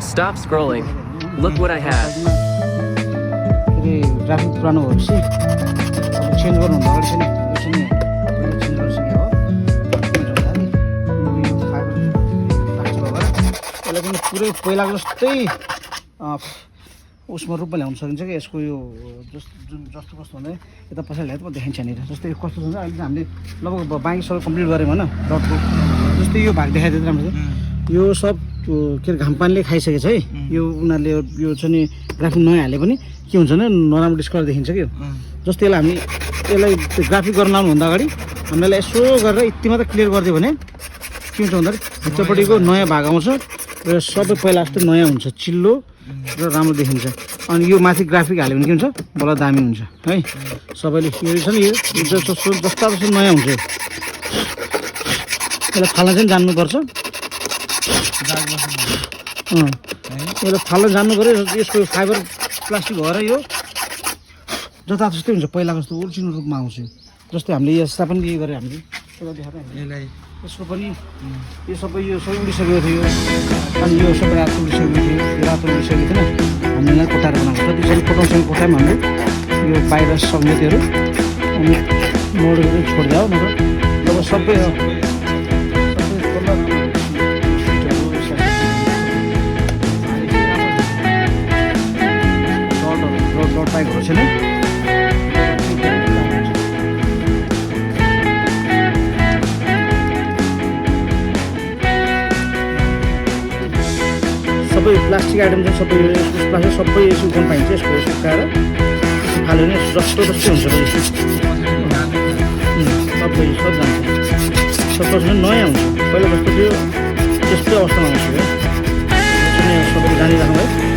Stop scrolling. Look what I have. Graphic पुरानो भएपछि अब चेन्ज गर्नु अगाडि चाहिँ यो चाहिँ चेन्ज गरिसक्यो हो यसलाई पनि पुरै पहिलाको जस्तै उसमा रूपमा ल्याउन सकिन्छ कि यसको यो जस्तो कस्तो हुँदैन यता पछाडि ल्याएर म देखाइन्छ यहाँनिर जस्तै यो कस्तो हुन्छ अहिले हामीले लगभग बाँकी सबै कम्प्लिट गऱ्यौँ होइन डटको जस्तै यो भाग देखाइदियो राम्रो यो सब के अरे घामपानीले खाइसकेको छ है यो उनीहरूले यो चाहिँ नि ग्राफिक नयाँ हाले पनि के हुन्छ भने नराम्रो डिस्कलर देखिन्छ कि जस्तै यसलाई हामी यसलाई ग्राफिक गर्न लानुभन्दा अगाडि हामीले यसो गरेर यति मात्र क्लियर गरिदियो भने के हुन्छ भन्दाखेरि भित्रपट्टिको नयाँ भाग आउँछ र सबै पहिला जस्तो नयाँ हुन्छ चिल्लो र राम्रो देखिन्छ अनि यो माथि ग्राफिक हाल्यो भने के हुन्छ बल्ल दामी हुन्छ है सबैले यो छ नि यो जस्तो जस्तो नयाँ हुन्छ यसलाई फाल्न चाहिँ जान्नुपर्छ यसलाई फाल्न जान्नु पऱ्यो यसको फाइबर प्लास्टिक भएर यो जतातस्तै हुन्छ पहिलाको जस्तो ओरिजिनल रूपमा आउँछ जस्तै हामीले यस्ता पनि के गरेँ हामीले यसको पनि यो सबै उडिसकेको थियो अनि यो सबै रातो उडिसकेको थियो रातो उडिसकेको थिएन हामीले कोटाएर बनाएको जतिसक्दो कोटाउँछौँ कोटामा हामीले यो बाहिर सङ्गीतहरू अनि मोडहरू छोडिदियो मतलब अब सबै टाइपहरू छैन सबै प्लास्टिक आइटम चाहिँ सबै प्लास्टिक सबै सुकाउनु पाइन्छ यसको सुकाएर फाल्यो भने जस्तो जस्तै हुन्छ सबै सब जान्छ सबै नयाँ हुन्छ पहिला जस्तो थियो त्यस्तै अवस्थामा आउँछ है सबैले जानिराख्नु है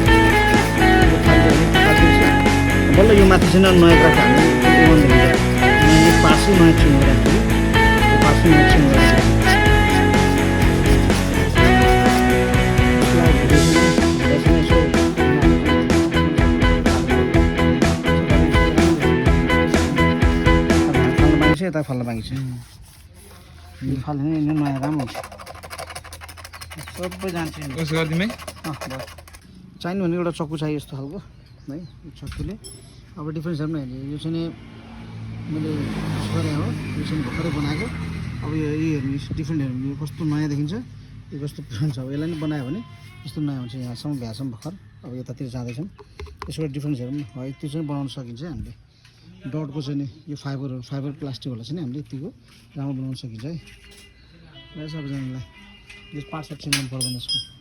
बल्ल यो माथि चाहिँ नयाँ ग्राफ हाल्नु नयाँ पासै नयाँ छिङ राख्यो पासै नयाँ छिङ राख्यो यता फाल्न बाँकी छ यो फाल्यो भने नयाँ राम्रो हुन्छ सबै जान्छ चाहिने भने एउटा चक्कु चाहियो यस्तो खालको है यो चक्कुले अब डिफ्रेन्सहरूमा हेर्ने यो चाहिँ मैले गरेँ हो यो चाहिँ भर्खरै बनाएको अब यो हेर्नु डिफ्रेन्ट हेर्नु यो कस्तो नयाँ देखिन्छ यो कस्तो पुरानो छ अब यसलाई नि बनायो भने यस्तो नयाँ हुन्छ यहाँसम्म भ्यासम्म भर्खर अब यतातिर जाँदैछौँ यसको डिफ्रेन्सहरू पनि है त्यो चाहिँ बनाउन सकिन्छ हामीले डटको चाहिँ नि यो फाइबर प्लास्टिकहरूलाई चाहिँ हामीले यतिको राम्रो बनाउन सकिन्छ है सबैजनालाई यो पार्ट सेक्सन गर्नु पर्दैन यसको